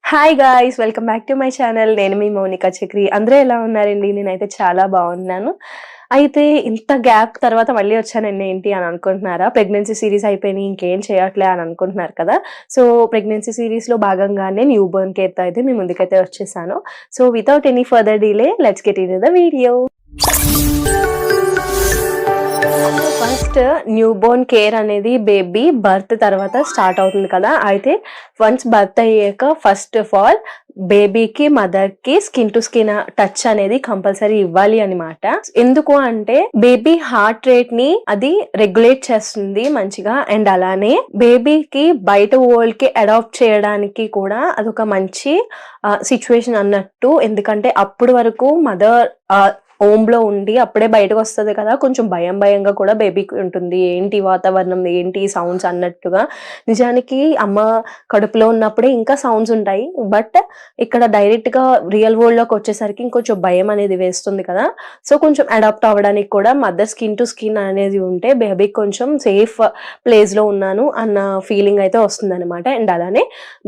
Hi guys, welcome back to my channel. నేను మీ మౌనిక చక్రి. అందరూ ఎలా ఉన్నారండి? నేనైతే చాలా బాగున్నాను. అయితే ఇంత గ్యాప్ తర్వాత మళ్ళీ వచ్చానండి ఏంటి అని అనుకుంటున్నారా? ప్రెగ్నెన్సీ సిరీస్ అయిపోయినాయి, ఇంకేం చేయట్లే అని అనుకుంటున్నారు కదా. సో ప్రెగ్నెన్సీ సిరీస్లో భాగంగానే న్యూ బోర్న్ కేర్తో అయితే మీ ముందుకైతే వచ్చేసాను. So without any further delay let's get in the video. First new Born care అనేది బేబీ బర్త్ తర్వాత స్టార్ట్ అవుతుంది కదా. అయితే వన్స్ బర్త్ అయ్యాక ఫస్ట్ ఆఫ్ ఆల్ బేబీకి మదర్కి స్కిన్ టు స్కిన్ టచ్ అనేది కంపల్సరీ ఇవ్వాలి అనమాట. ఎందుకు అంటే బేబీ హార్ట్ రేట్ ని అది రెగ్యులేట్ చేస్తుంది మంచిగా. అండ్ అలానే బేబీకి బయట వరల్డ్ కి అడాప్ట్ చేయడానికి కూడా అదొక మంచి సిచ్యువేషన్ అన్నట్టు. ఎందుకంటే అప్పటి వరకు మదర్ హోమ్ లో ఉండి అప్పుడే బయటకు వస్తుంది కదా, కొంచెం భయంగా కూడా బేబీకి ఉంటుంది. ఏంటి వాతావరణం, ఏంటి సౌండ్స్ అన్నట్టుగా. నిజానికి అమ్మ కడుపులో ఉన్నప్పుడే ఇంకా సౌండ్స్ ఉంటాయి, బట్ ఇక్కడ డైరెక్ట్ గా రియల్ వరల్డ్ లోకి వచ్చేసరికి ఇంకొంచెం భయం అనేది వేస్తుంది కదా. సో కొంచెం అడాప్ట్ అవ్వడానికి కూడా మదర్ స్కిన్ టు స్కిన్ అనేది ఉంటే బేబీకి కొంచెం సేఫ్ ప్లేస్ లో ఉన్నాను అన్న ఫీలింగ్ అయితే వస్తుంది అనమాట. అండ్ అలానే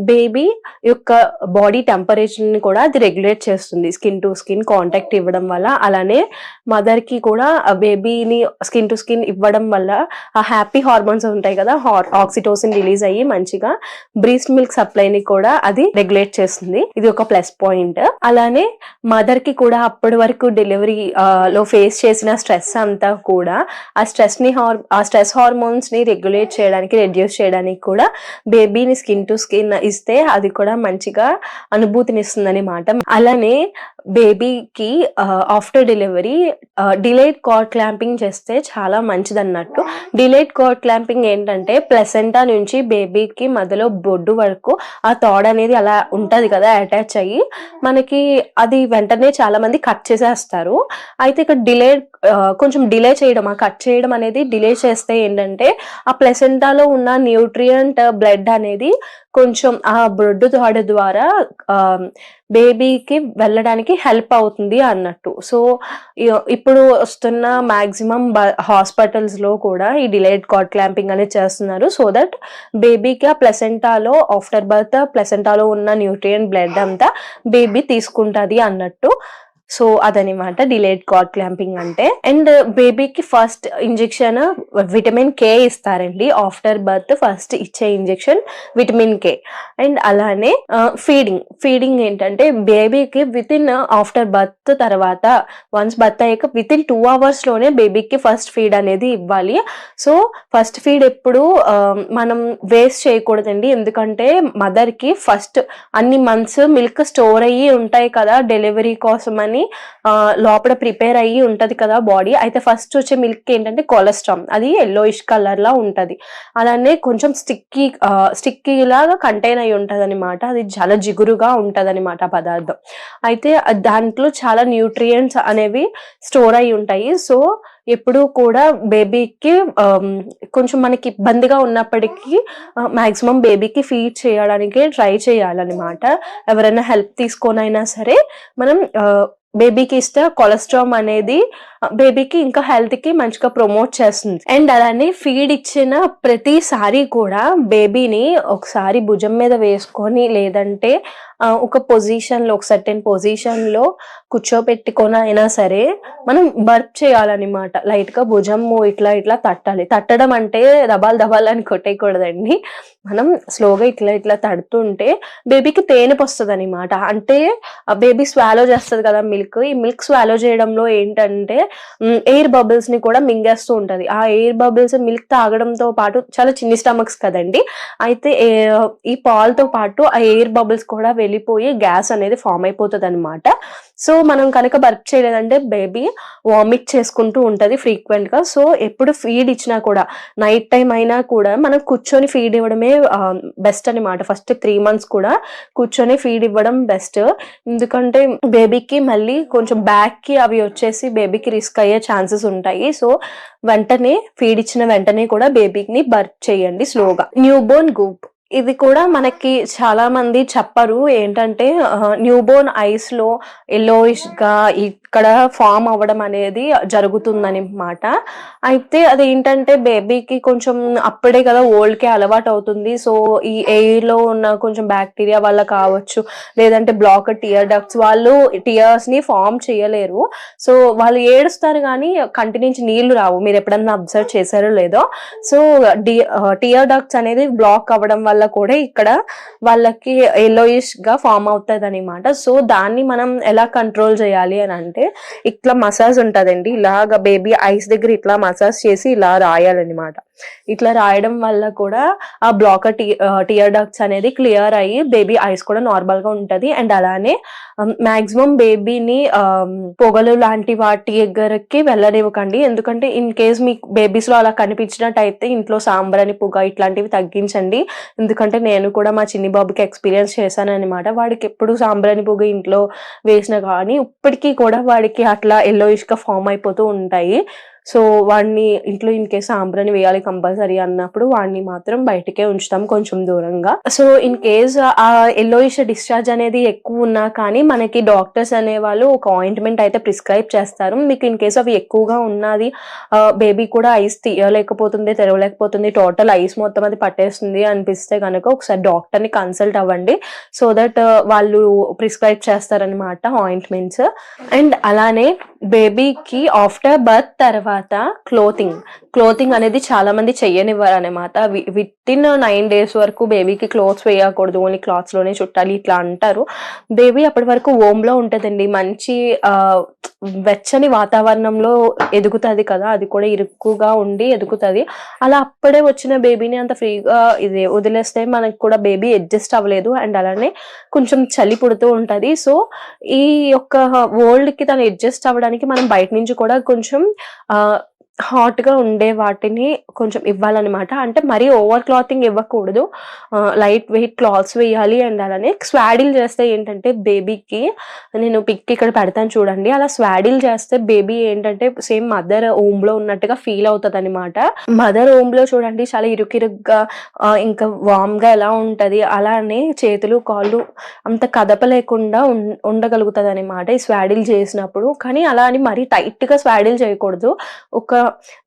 బేబీ యొక్క బాడీ టెంపరేచర్ ని కూడా అది రెగ్యులేట్ చేస్తుంది స్కిన్ టు స్కిన్ కాంటాక్ట్ ఇవ్వడం వల్ల. అలానే మదర్ కి కూడా బేబీని స్కిన్ టు స్కిన్ ఇవ్వడం వల్ల ఆ హ్యాపీ హార్మోన్స్ ఉంటాయి కదా, ఆక్సిటోసిన్ రిలీజ్ అయ్యి మంచిగా బ్రీస్ట్ మిల్క్ సప్లైని కూడా అది రెగ్యులేట్ చేస్తుంది. ఇది ఒక ప్లస్ పాయింట్. అలానే మదర్ కి కూడా అప్పటి వరకు డెలివరీ లో ఫేస్ చేసిన స్ట్రెస్ అంతా కూడా ఆ స్ట్రెస్ హార్మోన్స్ ని రెగ్యులేట్ చేయడానికి, రెడ్యూస్ చేయడానికి కూడా బేబీని స్కిన్ టు స్కిన్ ఇస్తే అది కూడా మంచిగా అనుభూతినిస్తుంది అనమాట. అలానే బేబీకి after delivery delayed card clamping చేస్తే చాలా మంచిది అన్నట్టు. డిలేడ్ కార్డ్ క్లాంపింగ్ ఏంటంటే ప్లసెంటా నుంచి బేబీకి మధ్యలో బొడ్డు వరకు ఆ థాడ్ అనేది అలా ఉంటది కదా అటాచ్ అయ్యి, మనకి అది వెంటనే చాలా మంది కట్ చేసేస్తారు. అయితే ఇక్కడ కొంచెం డిలే చేయడం, ఆ కట్ చేయడం అనేది డిలే చేస్తే ఏంటంటే ఆ ప్లసెంటాలో ఉన్న న్యూట్రియంట్ బ్లడ్ అనేది కొంచెం ఆ బ్లడ్ థాడ్ ద్వారా బేబీకి వెళ్ళడానికి హెల్ప్ అవుతుంది అన్నట్టు. సో ఇప్పుడు వస్తున్న మాక్సిమం హాస్పిటల్స్ లో కూడా ఈ డిలేడ్ కార్డ్ క్లాంపింగ్ అనేది చేస్తున్నారు. సో దట్ బేబీకి ఆ ప్లసెంటాలో ఆఫ్టర్ బర్త్ ప్లసెంటాలో ఉన్న న్యూట్రియంట్ బ్లడ్ అంతా బేబీ తీసుకుంటది అన్నట్టు. సో అదనమాట డిలేడ్ కార్డ్ క్లాంపింగ్ అంటే. అండ్ బేబీకి ఫస్ట్ ఇంజెక్షన్ విటమిన్ కే ఇస్తారండి. ఆఫ్టర్ బర్త్ ఫస్ట్ ఇచ్చే ఇంజెక్షన్ విటమిన్ కే. అండ్ అలానే ఫీడింగ్ ఏంటంటే బేబీకి విత్ ఇన్ ఆఫ్టర్ బర్త్ తర్వాత వన్స్ బర్త్ అయ్యాక విత్ ఇన్ 2 hours లోనే బేబీకి ఫస్ట్ ఫీడ్ అనేది ఇవ్వాలి. సో ఫస్ట్ ఫీడ్ ఎప్పుడు మనం వేస్ట్ చేయకూడదండి. ఎందుకంటే మదర్ కి ఫస్ట్ అన్ని మంత్స్ మిల్క్ స్టోర్ అయ్యి ఉంటాయి కదా డెలివరీ కోసం అని, లోపల ప్రిపేర్ అయ్యి ఉంటది కదా బాడీ. అయితే ఫస్ట్ వచ్చే మిల్క్ ఏంటంటే కొలెస్ట్రాల్, అది ఎల్లోయిష్ కలర్ లా ఉంటది. అలానే కొంచెం స్టిక్కీ లాగా కంటైన్ అయి ఉంటది అనమాట. అది చాలా జిగురుగా ఉంటది అనమాట పదార్థం. అయితే దాంట్లో చాలా న్యూట్రియంట్స్ అనేవి స్టోర్ అయి ఉంటాయి. సో ఎప్పుడు కూడా బేబీకి కొంచెం మనకి ఇబ్బందిగా ఉన్నప్పటికీ మాక్సిమం బేబీకి ఫీడ్ చేయడానికి ట్రై చేయాలన్నమాట. ఎవరైనా హెల్ప్ తీసుకొనైనా సరే మనం బేబీకి ఇస్తే కొలెస్ట్రాల్ అనేది బేబీకి ఇంకా హెల్త్ కి మంచిగా ప్రమోట్ చేస్తుంది. అండ్ అలానే ఫీడ్ ఇచ్చిన ప్రతిసారి కూడా బేబీని ఒకసారి భుజం మీద వేసుకొని లేదంటే ఒక పొజిషన్ లో, ఒక సర్టెన్ పొజిషన్ లో కూర్చోపెట్టుకొని అయినా సరే మనం బర్ప్ చేయాలన్నమాట. లైట్ గా భుజము ఇట్లా తట్టాలి. తట్టడం అంటే దబాల్ అని కొట్టేయకూడదండి. మనం స్లోగా ఇట్లా తడుతుంటే బేబీకి తేనెపు వస్తుంది అనమాట. అంటే బేబీ స్వాలో చేస్తుంది కదా మిల్క్. ఈ మిల్క్ స్వాలో చేయడంలో ఏంటంటే ఎయిర్ బబుల్స్ ని కూడా మింగేస్తూ ఉంటది. ఆ ఎయిర్ బబుల్స్ మిల్క్ తాగడంతో పాటు, చాలా చిన్ని స్టమక్స్ కదండి, అయితే ఈ పాలతో పాటు ఆ ఎయిర్ బబుల్స్ కూడా వెళ్ళిపోయి గ్యాస్ అనేది ఫామ్ అయిపోతుంది అనమాట. సో మనం కనుక బర్ప్ చేయలేదంటే బేబీ వామిట్ చేసుకుంటూ ఉంటది ఫ్రీక్వెంట్ గా. సో ఎప్పుడు ఫీడ్ ఇచ్చినా కూడా నైట్ టైం అయినా కూడా మనం కూర్చొని ఫీడ్ ఇవ్వడమే బెస్ట్ అనమాట. ఫస్ట్ 3 months కూడా కూర్చొని ఫీడ్ ఇవ్వడం బెస్ట్. ఎందుకంటే బేబీకి మళ్ళీ కొంచెం బ్యాక్ కి అవి వచ్చేసి బేబీకి రిస్క్ అయ్యే ఛాన్సెస్ ఉంటాయి. సో వెంటనే ఫీడ్ ఇచ్చిన వెంటనే కూడా బేబీని బర్ప్ చేయండి స్లోగా. న్యూ బోర్న్ గూప్ ఇది కూడా మనకి చాలా మంది చెప్పరు. ఏంటంటే న్యూ బోర్న్ ఐస్ లో ఎల్లోయిష్ గా ఈ ఇక్కడ ఫామ్ అవ్వడం అనేది జరుగుతుందనమాట. అయితే అదేంటంటే బేబీకి కొంచెం అప్పుడే కదా ఓల్డ్‌కి అలవాటు అవుతుంది. సో, ఈ ఎయిర్‌లో ఉన్న కొంచెం బ్యాక్టీరియా వల్ల కావచ్చు, లేదంటే బ్లాక్డ్ టియర్ డక్ట్స్ వాళ్ళు టియర్స్‌ని ఫార్మ్ చేయలేరు. సో, వాళ్ళు ఏడుస్తారు గానీ కంటి నుంచి నీళ్లు రావు. మీరెప్పుడన్నా అబ్జర్వ్ చేశారో లేదో. సో, టియర్ డక్ట్స్ అనేది బ్లాక్ అవ్వడం వల్ల కూడా ఇక్కడ వాళ్ళకి యెల్లోయిష్‌గా ఫార్మ్ అవుతదనమాట. సో, దాన్ని మనం ఎలా కంట్రోల్ చేయాలి అనంటే, ఇట్లా మసాజ్ ఉంటదండి. ఇలాగ బేబీ ఐస్ దగ్గర ఇట్లా మసాజ్ చేసి ఇలా రాయాలన్నమాట. ఇట్లా రాయడం వల్ల కూడా ఆ బ్లాక్డ్ టియర్ డక్ట్స్ అనేది క్లియర్ అయ్యి బేబీ ఐస్ కూడా నార్మల్ గా ఉంటది. అండ్ అలానే మాక్సిమం బేబీని పొగలు లాంటి వాటి దగ్గరకి వెళ్ళనివ్వకండి. ఎందుకంటే ఇన్ కేస్ మీకు బేబీస్ లో అలా కనిపించినట్టయితే ఇంట్లో సాంబ్రాణి పొగ ఇట్లాంటివి తగ్గించండి. ఎందుకంటే నేను కూడా మా చిన్ని బాబుకి ఎక్స్పీరియన్స్ చేశానన్నమాట. వాడికి ఎప్పుడు సాంబ్రాణి పొగ ఇంట్లో వేసినా కానీ ఇప్పటికీ కూడా వాడికి అట్లా యెల్లోయిష్ గా ఫామ్ అయిపోతూ ఉంటాయి. సో, వాడిని ఇంట్లో ఇన్ కేస్ సాంబ్రాణి వేయాలి కంపల్సరీ అన్నప్పుడు వాడిని మాత్రం బయటికే ఉంచుతాం కొంచెం దూరంగా. సో, ఇన్ కేస్ ఆ యెల్లోయిష్ డిశ్చార్జ్ అనేది ఎక్కువ ఉన్నా కానీ మనకి డాక్టర్స్ అనేవాళ్ళు ఒక ఆయింట్మెంట్ అయితే ప్రిస్క్రైబ్ చేస్తారు. మీకు ఇన్ కేస్ అవి ఎక్కువగా ఉన్నది, బేబీ కూడా ఐస్ తీయలేకపోతుంది, తెరవలేకపోతుంది, టోటల్ ఐస్ మొత్తం అది పట్టేస్తుంది అనిపిస్తే కనుక ఒకసారి డాక్టర్ని కన్సల్ట్ అవ్వండి. సో దట్ వాళ్ళు ప్రిస్క్రైబ్ చేస్తారనమాట ఆయింట్మెంట్స్. అండ్ అలానే బేబీకి ఆఫ్టర్ బర్త్ తర్వాత క్లోతింగ్ అనేది చాలా మంది చెయ్యనివ్వరు అనమాట. విత్ ఇన్ 9 days వరకు బేబీకి క్లోత్స్ వేయకూడదు, ఓన్లీ క్లాత్స్ లోనే చుట్టాలి ఇట్లా అంటారు. బేబీ అప్పటి వరకు ఓమ్ లో ఉంటదండి. మంచి వెచ్చని వాతావరణంలో ఎదుగుతుంది కదా, అది కూడా ఇరుక్కుగా ఉండి ఎదుగుతుంది. అలా అప్పుడే వచ్చిన బేబీని అంత ఫ్రీగా ఇది వదిలేస్తే మనకి కూడా బేబీ అడ్జస్ట్ అవ్వలేదు. అండ్ అలానే కొంచెం చలి పుడుతూ ఉంటది. సో, ఈ యొక్క వరల్డ్ కి తను అడ్జస్ట్ అవ్వడానికి మనం బయట నుంచి కూడా కొంచెం హాట్ గా ఉండే వాటిని కొంచెం ఇవ్వాలన్నమాట. అంటే మరీ ఓవర్ క్లాతింగ్ ఇవ్వకూడదు, లైట్ వెయిట్ క్లాత్స్ వేయాలి. అండ్ అలానే స్వాడిల్ చేస్తే ఏంటంటే బేబీకి, నేను పిక్ ఇక్కడ పెడతాను చూడండి, అలా స్వాడిల్ చేస్తే బేబీ ఏంటంటే సేమ్ మదర్ ఓమ్ లో ఉన్నట్టుగా ఫీల్ అవుతుంది అనమాట. మదర్ ఓమ్ లో చూడండి చాలా ఇరుకిరుగ్గా ఇంకా వామ్ గా ఎలా ఉంటది, అలానే చేతులు కాళ్ళు అంత కదపలేకుండా ఉండగలుగుతుంది అనమాట ఈ స్వాడిల్ చేసినప్పుడు. కానీ అలా అని మరీ టైట్ గా స్వాడిల్ చేయకూడదు, ఒక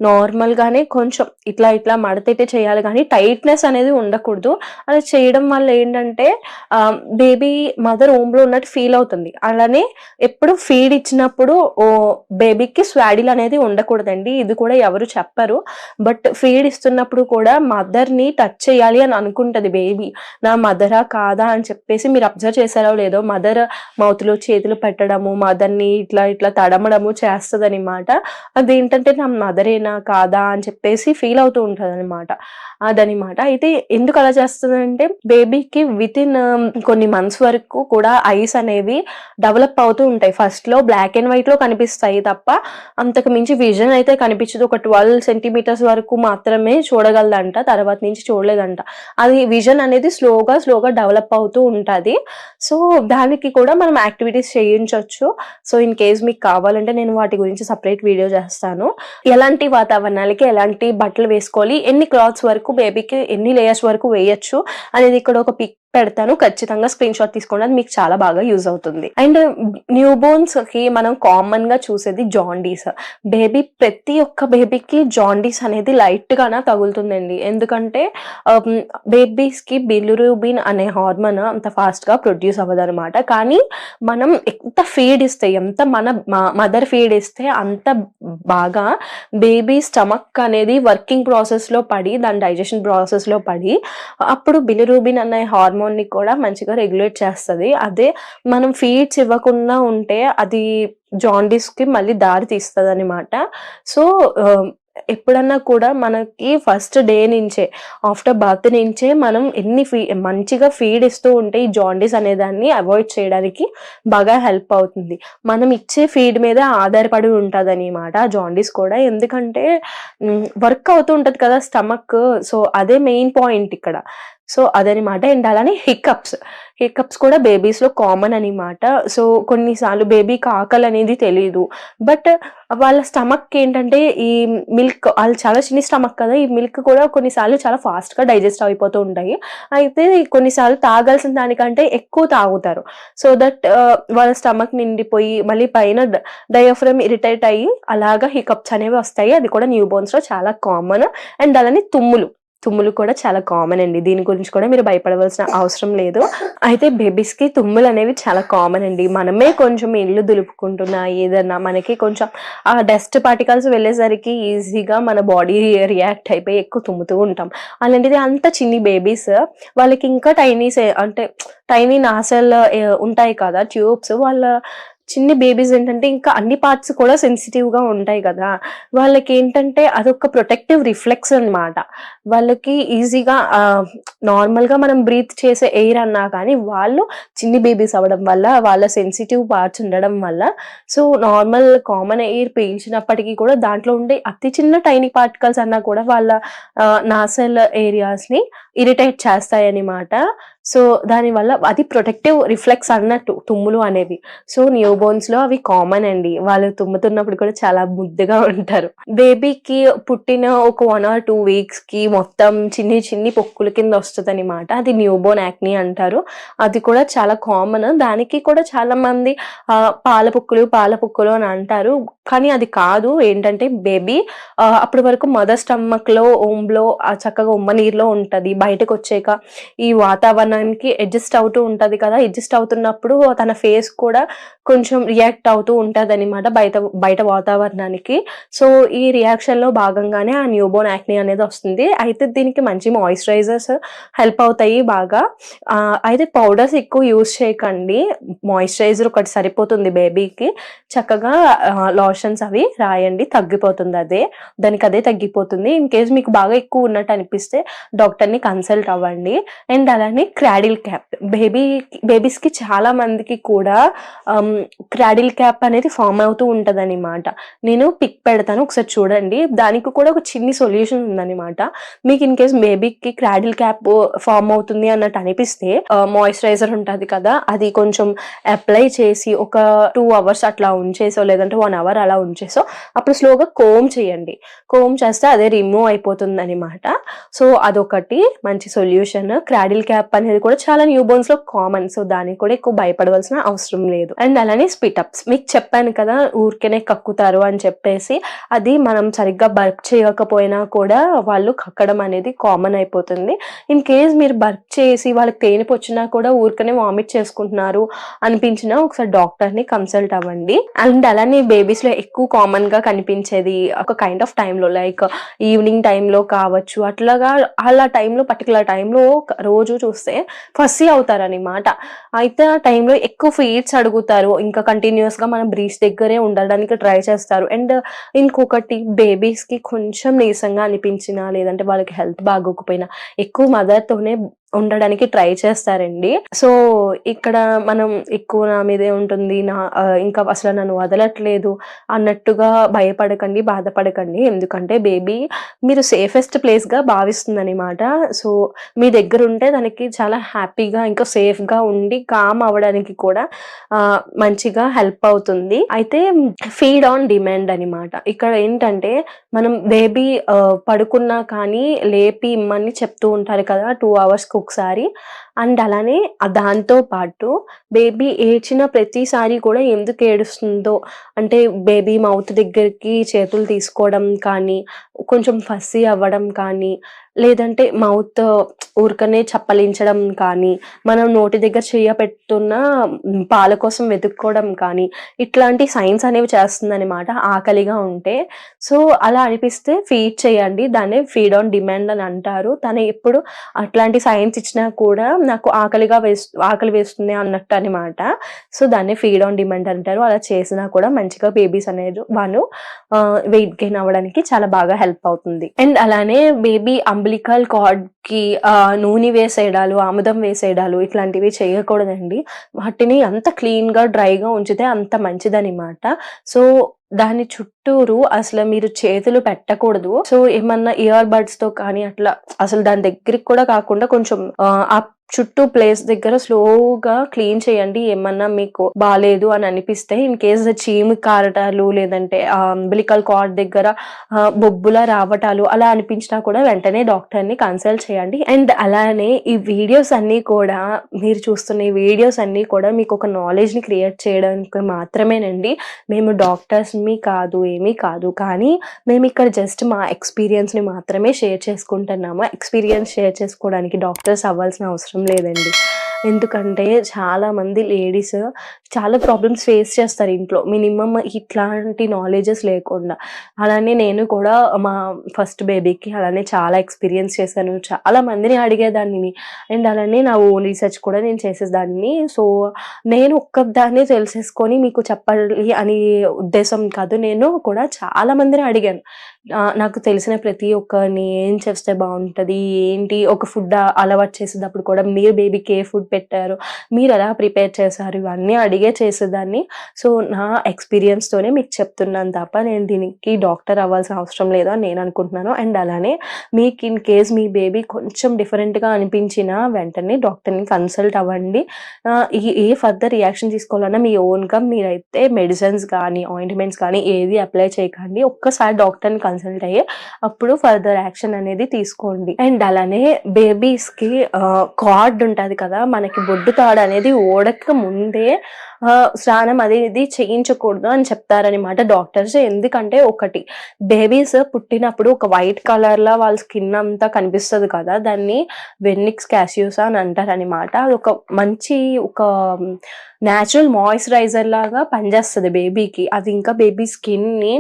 నార్మల్ గానే కొంచెం ఇట్లా మడతెట్టి చేయాలి కానీ టైట్నెస్ అనేది ఉండకూడదు. అలా చేయడం వల్ల ఏంటంటే బేబీ మదర్ ఓమ్ లో ఉన్నట్టు ఫీల్ అవుతుంది. అలానే ఎప్పుడు ఫీడ్ ఇచ్చినప్పుడు బేబీకి స్వాడిల్ అనేది ఉండకూడదండి. ఇది కూడా ఎవరు చెప్పరు. బట్ ఫీడ్ ఇస్తున్నప్పుడు కూడా మదర్ ని టచ్ చేయాలి అని అనుకుంటది బేబీ. నా మదరా కాదా అని చెప్పేసి మీరు అబ్జర్వ్ చేశారో లేదో, మదర్ మౌత్ లో చేతులు పెట్టడము, మదర్ ని ఇట్లా తడమడము చేస్తుంది అనమాట. అదేంటంటే నా మదరేనా కాదా అని చెప్పేసి ఫీల్ అవుతూ ఉంటది అనమాట. అదనమాట. అయితే ఎందుకు అలా చేస్తుందంటే బేబీకి విత్ ఇన్ కొన్ని మంత్స్ వరకు కూడా ఐస్ అనేవి డెవలప్ అవుతూ ఉంటాయి. ఫస్ట్ లో బ్లాక్ అండ్ వైట్ లో కనిపిస్తాయి తప్ప అంతకు మించి విజన్ అయితే కనిపించదు. ఒక 12 centimeters వరకు మాత్రమే చూడగలదంట, తర్వాత నుంచి చూడలేదంట. అది విజన్ అనేది స్లోగా డెవలప్ అవుతూ ఉంటది. సో దానికి కూడా మనం యాక్టివిటీస్ చేయించవచ్చు. సో ఇన్ కేస్ మీకు కావాలంటే నేను వాటి గురించి సపరేట్ వీడియో చేస్తాను. ఎలాంటి వాతావరణాలకి ఎలాంటి బట్టలు వేసుకోవాలి, ఎన్ని క్లాత్స్ వరకు బేబీకి ఎన్ని లేయర్స్ వరకు వేయచ్చు అనేది ఇక్కడ ఒక పిక్ పెడతాను. ఖచ్చితంగా స్క్రీన్ షాట్ తీసుకోండి, అది మీకు చాలా బాగా యూజ్ అవుతుంది. అండ్ న్యూ బోర్న్స్ కి మనం కామన్ గా చూసేది జాండీస్. ప్రతి ఒక్క బేబీకి జాండీస్ అనేది లైట్ గానే తగులుతుందండి. ఎందుకంటే బేబీస్ కి బిలిరూబిన్ అనే హార్మోన్ అంత ఫాస్ట్ గా ప్రొడ్యూస్ అవ్వదు అనమాట. కానీ మనం ఎంత ఫీడ్ ఇస్తే, ఎంత మదర్ ఫీడ్ ఇస్తే అంత బాగా బేబీ స్టమక్ అనేది వర్కింగ్ ప్రాసెస్ లో పడి, దాని డైజెషన్ ప్రాసెస్ లో పడి అప్పుడు బిలిరూబిన్ అనే హార్మోన్ ని కూడా మంచిగా రెగ్యులేట్ చేస్తుంది. అదే మనం ఫీడ్స్ ఇవ్వకుండా ఉంటే అది జాండీస్ కి మళ్ళీ దారి తీస్తుంది అనమాట. సో ఎప్పుడన్నా కూడా మనకి ఫస్ట్ డే నుంచే, ఆఫ్టర్ బర్త్ నుంచే మనం మంచిగా ఫీడ్ ఇస్తూ ఉంటే ఈ జాండీస్ అనే దాన్ని అవాయిడ్ చేయడానికి బాగా హెల్ప్ అవుతుంది. మనం ఇచ్చే ఫీడ్ మీద ఆధారపడి ఉంటుంది అనమాట జాండీస్ కూడా. ఎందుకంటే వర్క్ అవుతూ ఉంటది కదా స్టమక్. సో అదే మెయిన్ పాయింట్ ఇక్కడ. సో అదనమాట. అండ్ అలానే హికప్స్ కూడా బేబీస్‌లో కామన్ అనమాట. సో, కొన్నిసార్లు బేబీకి ఆకలనేది తెలీదు. బట్ వాళ్ళ స్టమక్ ఏంటంటే ఈ మిల్క్ ఆళ్ళు చాలా చిన్న స్టమక్ కదా! ఈ మిల్క్ కూడా కొన్నిసార్లు చాలా ఫాస్ట్‌గా డైజెస్ట్ అయిపోతూ ఉంటాయి. అయితే కొన్నిసార్లు తాగాల్సిన దానికంటే ఎక్కువ తాగుతారు. సో దట్ వాళ్ళ స్టమక్ నిండిపోయి మళ్ళీ పైన డయాఫ్రామ్ ఇరిటేట్ అయ్యి అలాగా హికప్స్ అనేవి వస్తాయి. అది కూడా న్యూ బోర్న్స్‌లో చాలా కామన్. అండ్ అలానే తుమ్ములు కూడా చాలా కామన్ అండి. దీని గురించి కూడా మీరు భయపడవలసిన అవసరం లేదు. అయితే బేబీస్‌కి తుమ్ములనేవి చాలా కామన్ అండి. మనమే కొంచెం ఇల్లు దులుపుకుంటున్నా ఏదన్నా మనకి కొంచెం ఆ డస్ట్ పార్టికల్స్ వెళ్ళేసరికి ఈజీగా మన బాడీ రియాక్ట్ అయిపోయి ఎక్కువ తుమ్ముతూ ఉంటాం. అలాంటిది అంత చిన్ని బేబీస్ వాళ్ళకి ఇంకా అంటే టైనీ నాసల్ ఉంటాయి కదా! ట్యూబ్స్ వాళ్ళ చిన్ని బేబీస్ ఏంటంటే ఇంకా అన్ని పార్ట్స్ కూడా సెన్సిటివ్‌గా ఉంటాయి గదా! వాళ్ళకేంటంటే అదొక ప్రొటెక్టివ్ రిఫ్లెక్స్ అన్నమాట. వాళ్ళకి ఈజీగా నార్మల్‌గా మనం బ్రీత్ చేసే ఎయిర్ అన్నా కానీ వాళ్ళు చిన్ని బేబీస్ అవ్వడం వల్ల వాళ్ళ సెన్సిటివ్ పార్ట్స్ ఉండడం వల్ల సో నార్మల్ కామన్ ఎయిర్ పీల్చినప్పటికీ కూడా దాంట్లో ఉండే అతి చిన్న టైనీ పార్టికల్స్ అన్నా కూడా వాళ్ళ నాసల్ ఏరియాస్‌ని ఇరిటేట్ చేస్తాయన్నమాట. సో దానివల్ల అది ప్రొటెక్టివ్ రిఫ్లెక్స్ అన్నట్టు తుమ్ములు అనేవి. సో న్యూ బోర్న్స్‌లో అవి కామన్ అండి. వాళ్ళు తుమ్ముతున్నప్పుడు కూడా చాలా ముద్దుగా ఉంటారు. బేబీకి పుట్టిన ఒక 1 ఆర్ 2 వీక్స్‌కి మొత్తం చిన్ని పొక్కుల కింద వస్తదనమాట. అది న్యూ బోర్న్ యాక్ని అంటారు. అది కూడా చాలా కామన్. దానికి కూడా చాలామంది పాల పొక్కులు అని అంటారు. కానీ అది కాదు. ఏంటంటే బేబీ అప్పటి వరకు మదర్ స్టమక్‌లో, ఓంబ్‌లో చక్కగా ఉమ్మ నీరులో ఉంటది. బయటకొచ్చాక ఈ వాతావరణానికి అడ్జస్ట్ అవుతూ ఉంటది కదా! అడ్జస్ట్ అవుతున్నప్పుడు తన ఫేస్ కూడా కొంచెం రియాక్ట్ అవుతూ ఉంటదనమాట బయట బయట వాతావరణానికి. సో, ఈ రియాక్షన్‌లో భాగంగానే ఆ న్యూ బోర్న్ యాక్ని అనేది వస్తుంది. అయితే దీనికి మంచి మాయిశ్చరైజర్స్ హెల్ప్ అవుతాయి బాగా. అయితే పౌడర్స్ ఎక్కువ యూజ్ చేయకండి. మాయిశ్చరైజర్ ఒకటి సరిపోతుంది బేబీకి. చక్కగా లోషన్స్ అవి రాయండి. తగ్గిపోతుంది అదే. దానికదే తగ్గిపోతుంది. ఇన్ కేస్ మీకు బాగా ఎక్కువ ఉన్నట్టు అనిపిస్తే డాక్టర్‌ని కన్సల్ట్ అవ్వండి. అండ్ అలానే క్రాడిల్ క్యాప్ బేబీస్‌కి చాలా మందికి కూడా క్రాడిల్ క్యాప్ అనేది ఫార్మ్ అవుతూ ఉంటదనమాట. నేను పిక్ పెడతాను ఒకసారి చూడండి. దానికి కూడా ఒక చిన్ని సొల్యూషన్ ఉందనమాట. మీకు ఇన్ కేస్ బేబీకి క్రాడిల్ క్యాప్ ఫార్మ్ అవుతుంది అన్నట్టు అనిపిస్తే మాయిశ్చరైజర్ ఉంటది కదా! అది కొంచెం అప్లై చేసి ఒక 2 అవర్స్ అట్లా ఉంచేసో లేదంటే 1 అవర్ అలా ఉంచేసో అప్పుడు స్లోగా కోంబ్ చేయండి. కోంబ్ చేస్తే అదే రిమూవ్ అయిపోతుందనమాట. సో అదొకటి మంచి సొల్యూషన్. క్రాడిల్ క్యాప్ అనేది కూడా చాలా న్యూ బోర్న్స్‌లో కామన్. సో దానికి కూడా ఎక్కువ భయపడవలసిన అవసరం లేదు. అండ్ అలానే స్పిట్ అప్స్ మీకు చెప్పాను కదా! ఊరికేనే కక్కుతారు అని చెప్పేసి. అది మనం సరిగ్గా బర్ప్ చేయకపోయినా కూడా వాళ్ళు కక్కడం అనేది కామన్ అయిపోతుంది. ఇన్ కేస్ మీరు బర్ప్ చేసి వాళ్ళకి తేనిపొచ్చినా కూడా ఊరికనే వామిట్ చేసుకుంటున్నారు అనిపించినా ఒకసారి డాక్టర్‌ని కన్సల్ట్ అవ్వండి. అండ్ అలానే బేబీస్‌లో ఎక్కువ కామన్‌గా కనిపించేది ఒక కైండ్ ఆఫ్ టైమ్‌లో లైక్ ఈవినింగ్ టైమ్‌లో కావచ్చు. అట్లాగా అలా టైమ్‌లో పర్టిక్యులర్ టైమ్‌లో రోజు చూస్తే ఫస్సీ అవుతారనమాట. అయితే ఆ టైమ్‌లో ఎక్కువ ఫీడ్స్ అడుగుతారు. ఇంకా కంటిన్యూయస్‌గా మనం బ్రీచ్ దగ్గరే ఉండడానికి ట్రై చేస్తారు. అండ్ ఇంకొకటి బేబీస్‌కి కొంచెం నీరసంగా అనిపించినా లేదంటే వాళ్ళకి హెల్త్ బాగోకపోయినా ఎక్కువ మదర్‌తోనే ఉండడానికి ట్రై చేస్తారండి. సో, ఇక్కడ మనం ఎక్కువ నా మీదే ఉంటుంది. ఇంకా అసలు నన్ను వదలట్లేదు అన్నట్టుగా భయపడకండి, బాధపడకండి. ఎందుకంటే బేబీ మీరు సేఫెస్ట్ ప్లేస్‌గా భావిస్తుందనమాట. సో, మీ దగ్గరుంటే దానికి చాలా హ్యాపీగా ఇంకా సేఫ్‌గా ఉండి కామ్ అవ్వడానికి కూడా మంచిగా హెల్ప్ అవుతుంది. అయితే ఫీడ్ ఆన్ డిమాండ్ అనమాట. ఇక్కడ ఏంటంటే మనం బేబీ పడుకున్నా కానీ లేపి ఇమ్మని చెప్తూ ఉంటారు కదా! 2 అవర్స్‌కి ఒకసారి. అండ్ అలానే దాంతో పాటు బేబీ ఏడ్చిన ప్రతిసారి కూడా ఎందుకు ఏడుస్తుందో అంటే బేబీ మౌత్ దగ్గరికి చేతులు తీసుకోవడం కానీ, కొంచెం ఫస్సీ అవ్వడం కానీ, లేదంటే మౌత్ ఊరికనే చప్పలించడం కానీ, మనం నోటి దగ్గర చెయ్య పెట్టున్న పాల కోసం వెతుక్కోవడం కానీ, ఇట్లాంటి సైన్స్ అనేవి చేస్తుందనమాట ఆకలిగా ఉంటే. సో, అలా అనిపిస్తే ఫీడ్ చేయండి. దాన్నే ఫీడ్ ఆన్ డిమాండ్ అని అంటారు. తను ఎప్పుడు అట్లాంటి సైన్స్ ఇచ్చినా కూడా నాకు ఆకలి వేస్తుంది అన్నట్టు అనమాట. సో, దాన్నే ఫీడ్ ఆన్ డిమాండ్ అంటారు. అలా చేసినా కూడా మంచిగా బేబీస్ అనేది వాళ్ళు వెయిట్ గెయిన్ అవ్వడానికి చాలా బాగా హెల్ప్ అవుతుంది. అండ్ అలానే బేబీ అంబిలికల్ కార్డ్‌కి నూనె వేసేయడాలు, ఆముదం వేసేయడాలు ఇట్లాంటివి చేయకూడదండి. వాటిని అంత క్లీన్‌గా, డ్రైగా ఉంచితే అంత మంచిదనమాట. సో, దాని చుట్టూరు అసలు మీరు చేతులు పెట్టకూడదు. సో, ఏమన్నా ఇయర్ బడ్స్‌తో కానీ అట్లా అసలు దాని దగ్గరికి కూడా కాకుండా కొంచెం ఆ చుట్టూ ప్లేస్ దగ్గర స్లోగా క్లీన్ చేయండి. ఏమన్నా మీకు బాలేదు అని అనిపిస్తే, ఇన్ కేస్ చీము కారటాలు లేదంటే అంబిలికల్ కార్డ్ దగ్గర బొబ్బుల రావటాలు అలా అనిపించినా కూడా వెంటనే డాక్టర్ని కన్సల్ట్ చేయండి. అండ్ అలానే ఈ వీడియోస్ అన్నీ కూడా, మీరు చూస్తున్న ఈ వీడియోస్ అన్నీ కూడా మీకు ఒక నాలెడ్జ్ని క్రియేట్ చేయడానికి మాత్రమేనండి. మేము డాక్టర్స్మి కాదు, ఏమీ కాదు. కానీ మేము ఇక్కడ జస్ట్ మా ఎక్స్పీరియన్స్ని మాత్రమే షేర్ చేసుకుంటున్నాము. ఎక్స్పీరియన్స్ షేర్ చేసుకోవడానికి డాక్టర్స్ అవ్వాల్సిన అవసరం లేదండి. ఎందుకంటే చాలామంది లేడీస్ చాలా ప్రాబ్లమ్స్ ఫేస్ చేస్తారు ఇంట్లో, మినిమమ్ ఇట్లాంటి నాలెడ్జెస్ లేకుండా. అలానే నేను కూడా మా ఫస్ట్ బేబీకి అలానే చాలా ఎక్స్పీరియన్స్ చేశాను. చాలా మందిని అడిగేదాన్ని అండ్ అలానే నా ఓన్ రీసెర్చ్ కూడా నేను చేసేదాన్ని. సో నేను ఒక్కదాన్నే తెలిసేసుకొని మీకు చెప్పాలి అని ఉద్దేశం కాదు. నేను కూడా చాలా మందిని అడిగాను. నాకు తెలిసిన ప్రతి ఒక్కరిని ఏం చేస్తే బాగుంటుంది, ఏంటి, ఒక ఫుడ్ అలవాటు చేసేటప్పుడు కూడా మీరు బేబీకి ఏ ఫుడ్ పెట్టారు, మీరు ఎలా ప్రిపేర్ చేశారు, ఇవన్నీ అడిగే చేసేదాన్ని. సో నా ఎక్స్పీరియన్స్తోనే మీకు చెప్తున్నాను తప్ప నేను దీనికి డాక్టర్ అవ్వాల్సిన అవసరం లేదు అని నేను అనుకుంటున్నాను. అండ్ అలానే మీకు ఇన్ కేస్ మీ బేబీ కొంచెం డిఫరెంట్గా అనిపించినా వెంటనే డాక్టర్ని కన్సల్ట్ అవ్వండి. ఏ ఫర్దర్ రియాక్షన్ తీసుకోవాలన్నా మీ ఓన్గా మీరైతే మెడిసిన్స్ కానీ ఆయింట్మెంట్స్ కానీ ఏది అప్లై చేయకండి. ఒక్కసారి డాక్టర్ని కన్సల్ట్ అయ్యి అప్పుడు ఫర్దర్ యాక్షన్ అనేది తీసుకోండి. అండ్ అలానే బేబీస్కి కార్డ్ ఉంటుంది కదా, మనకి బొడ్డు తాడు అనేది ఓడక ముందే స్నానం అనేది చేయించకూడదు అని చెప్తారనమాట డాక్టర్స్. ఎందుకంటే ఒకటి, బేబీస్ పుట్టినప్పుడు ఒక వైట్ కలర్లో వాళ్ళ స్కిన్ అంతా కనిపిస్తుంది కదా, దాన్ని వెర్నిక్స్ క్యాసియోసా అని అంటారనమాట. అది ఒక మంచి ఒక న్యాచురల్ మాయిశ్చరైజర్ లాగా పనిచేస్తుంది బేబీకి. అది ఇంకా బేబీ స్కిన్ని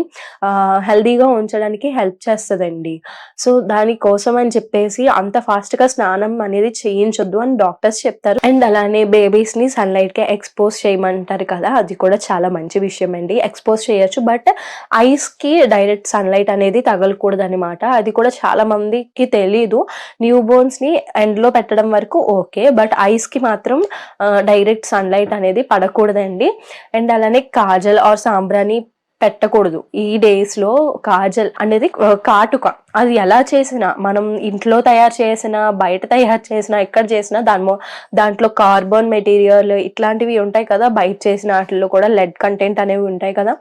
హెల్దీగా ఉంచడానికి హెల్ప్ చేస్తుందండి. సో దానికోసం అని చెప్పేసి అంత ఫాస్ట్గా స్నానం అనేది చేయించొద్దు అని డాక్టర్స్ చెప్తారు. అండ్ అలానే బేబీస్ని సన్లైట్కి ఎక్స్పోజ్ చేయమంటారు కదా, అది కూడా చాలా మంచి విషయం అండి. ఎక్స్పోజ్ చేయొచ్చు, బట్ ఐస్కి డైరెక్ట్ సన్లైట్ అనేది తగలకూడదు అనమాట. అది కూడా చాలా మందికి తెలీదు. న్యూ బోర్న్స్ని ఎండ్లో పెట్టడం వరకు ఓకే, బట్ ఐస్కి మాత్రం డైరెక్ట్ సన్లైట్ అనేది పడకూడదండి. అండ్ అలానే కాజల్ ఆర్ సాంబ్రాని పెట్టకూడదు. ఈ డేస్లో కాజల్ అనేది కాటుక, అది ఎలా చేసినా, మనం ఇంట్లో తయారు చేసినా బయట తయారు చేసినా ఎక్కడ చేసినా దాంట్లో కార్బన్ మెటీరియల్ ఇట్లాంటివి ఉంటాయి కదా, బయట చేసిన వాటిల్లో కూడా లెడ్ కంటెంట్ అనేవి ఉంటాయి కదా.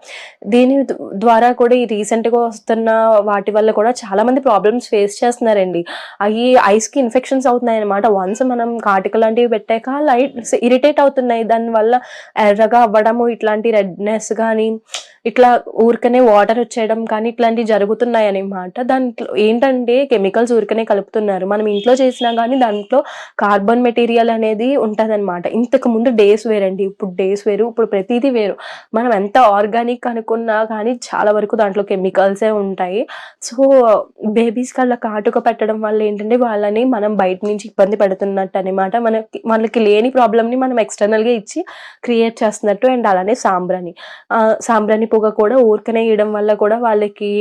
దీని ద్వారా కూడా ఈ రీసెంట్గా వస్తున్న వాటి వల్ల కూడా చాలా మంది ప్రాబ్లమ్స్ ఫేస్ చేస్తున్నారండి. అవి ఐస్కి ఇన్ఫెక్షన్స్ అవుతున్నాయి అనమాట. వన్స్ మనం కాటుక లాంటివి పెట్టాక లైట్ ఇరిటేట్ అవుతున్నాయి, దానివల్ల ఎర్రగా అవ్వడము, ఇట్లాంటి రెడ్నెస్ కానీ, ఇట్లా ఊరికనే వాటర్ వచ్చేయడం కానీ ఇట్లాంటివి జరుగుతున్నాయి అనమాట. దాంట్లో ఏంటంటే కెమికల్స్ ఊరికనే కలుపుతున్నారు. మనం ఇంట్లో చేసినా కానీ దాంట్లో కార్బన్ మెటీరియల్ అనేది ఉంటుంది అనమాట. ఇంతకు ముందు డేస్ వేరండి, ఇప్పుడు డేస్ వేరు, ఇప్పుడు ప్రతిదీ వేరు. మనం ఎంత ఆర్గానిక్ అనుకున్నా కానీ చాలా వరకు దాంట్లో కెమికల్సే ఉంటాయి. సో బేబీస్కి అలా కాటుక పెట్టడం వల్ల ఏంటంటే వాళ్ళని మనం బయట నుంచి ఇబ్బంది పెడుతున్నట్టు అనమాట. వాళ్ళకి లేని ప్రాబ్లమ్ని మనం ఎక్స్టర్నల్గా ఇచ్చి క్రియేట్ చేస్తున్నట్టు. అండ్ అలానే సాంబ్రాణి పొగ కూడా ఊరికనే వేయడం వల్ల కూడా వాళ్ళకి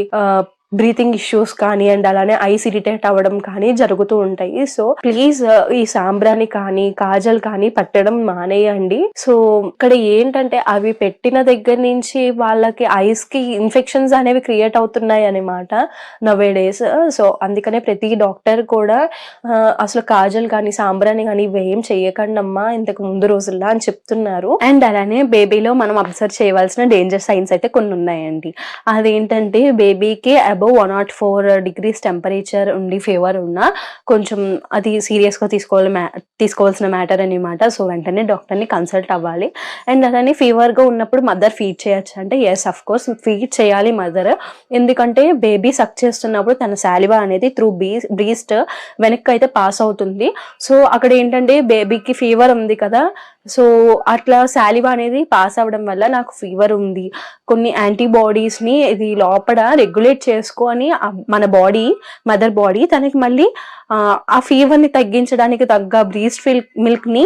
బ్రీతింగ్ ఇష్యూస్ కానీ అండ్ అలానే ఐస్ ఇరిటేట్ అవ్వడం కానీ జరుగుతూ ఉంటాయి. సో ప్లీజ్ ఈ సాంబ్రాణి కానీ కాజల్ కానీ పట్టడం మానేయండి. సో ఇక్కడ ఏంటంటే అవి పెట్టిన దగ్గర నుంచి వాళ్ళకి ఐస్ కి ఇన్ఫెక్షన్స్ అనేవి క్రియేట్ అవుతున్నాయి అనమాట నవే డేస్. సో అందుకనే ప్రతి డాక్టర్ కూడా అసలు కాజల్ కానీ సాంబ్రాణి కానీ ఇవేం చెయ్యకండి అమ్మా ఇంతకు ముందు రోజుల్లో అని చెప్తున్నారు. అండ్ అలానే బేబీలో మనం అబ్జర్వ్ చేయవలసిన డేంజర్ సైన్స్ అయితే కొన్ని ఉన్నాయండి. అదేంటంటే బేబీకి అబౌవ్ 104 degrees టెంపరేచర్ ఉండి ఫీవర్ ఉన్నా కొంచెం అది సీరియస్గా తీసుకోవాల్సిన మ్యాటర్ అనమాట. సో వెంటనే డాక్టర్ని కన్సల్ట్ అవ్వాలి. అండ్ అలానే ఫీవర్గా ఉన్నప్పుడు మదర్ ఫీడ్ చేయొచ్చు అంటే ఎస్ అఫ్ కోర్స్ ఫీడ్ చేయాలి మదర్. ఎందుకంటే బేబీ సక్ చేస్తున్నప్పుడు తన శాలివా అనేది త్రూ బ్రీస్ట్ వెనక్కి అయితే పాస్ అవుతుంది. సో అక్కడ ఏంటంటే బేబీకి ఫీవర్ ఉంది కదా, సో అట్లా శాలివా అనేది పాస్ అవ్వడం వల్ల నాకు ఫీవర్ ఉంది, కొన్ని యాంటీబాడీస్ని ఇది లోపల రెగ్యులేట్ చేసుకొని మన బాడీ మదర్ బాడీ తనకి మళ్ళీ ఆ ఫీవర్ని తగ్గించడానికి తగ్గ బ్రీస్ట్ మిల్క్ని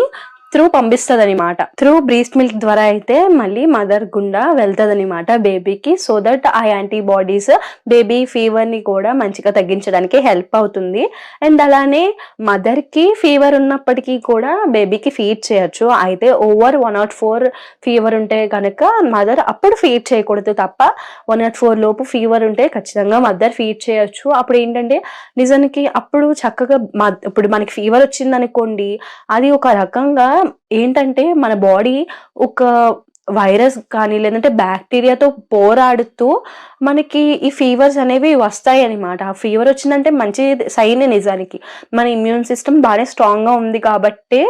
త్రూ పంపిస్తదనమాట. త్రూ బ్రీస్ట్ మిల్క్ ద్వారా అయితే మళ్ళీ మదర్ గుండా వెళ్తదనమాట బేబీకి. సో దట్ ఆ యాంటీబాడీస్ బేబీ ఫీవర్ ని కూడా మంచిగా తగ్గించడానికి హెల్ప్ అవుతుంది. అండ్ అలానే మదర్ కి ఫీవర్ ఉన్నప్పటికీ కూడా బేబీకి ఫీడ్ చేయొచ్చు. అయితే ఓవర్ 104 ఫీవర్ ఉంటే కనుక మదర్ అప్పుడు ఫీడ్ చేయకూడదు తప్ప 104 లోపు ఫీవర్ ఉంటే ఖచ్చితంగా మదర్ ఫీడ్ చేయొచ్చు. అప్పుడు ఏంటంటే నిజానికి అప్పుడు చక్కగా ఇప్పుడు మనకి ఫీవర్ వచ్చింది అనుకోండి, అది ఒక రకంగా ఏంటంటే మన బాడీ ఒక వైరస్ కానీ లేదంటే బ్యాక్టీరియాతో పోరాడుతూ మనకి ఈ ఫీవర్స్ అనేవి వస్తాయి అనమాట. ఆ ఫీవర్ వచ్చిందంటే మంచి సైన్ నిజానికి. మన ఇమ్యూన్ సిస్టమ్ బాగా స్ట్రాంగ్గా ఉంది కాబట్టి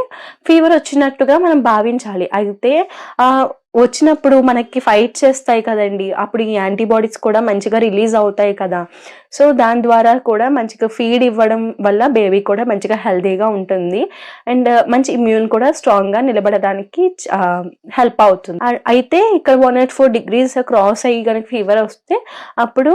ఫీవర్ వచ్చినట్టుగా మనం భావించాలి. అయితే వచ్చినప్పుడు మనకి ఫైట్ చేస్తాయి కదండి, అప్పుడు ఈ యాంటీబాడీస్ కూడా మంచిగా రిలీజ్ అవుతాయి కదా. సో దాని ద్వారా కూడా మంచిగా ఫీడ్ ఇవ్వడం వల్ల బేబీ కూడా మంచిగా హెల్తీగా ఉంటుంది. అండ్ మంచి ఇమ్యూన్ కూడా స్ట్రాంగ్గా నిలబడడానికి హెల్ప్ అవుతుంది. అయితే ఇక్కడ 104 degrees క్రాస్ అయ్యి కనుక ఫీవర్ వస్తే అప్పుడు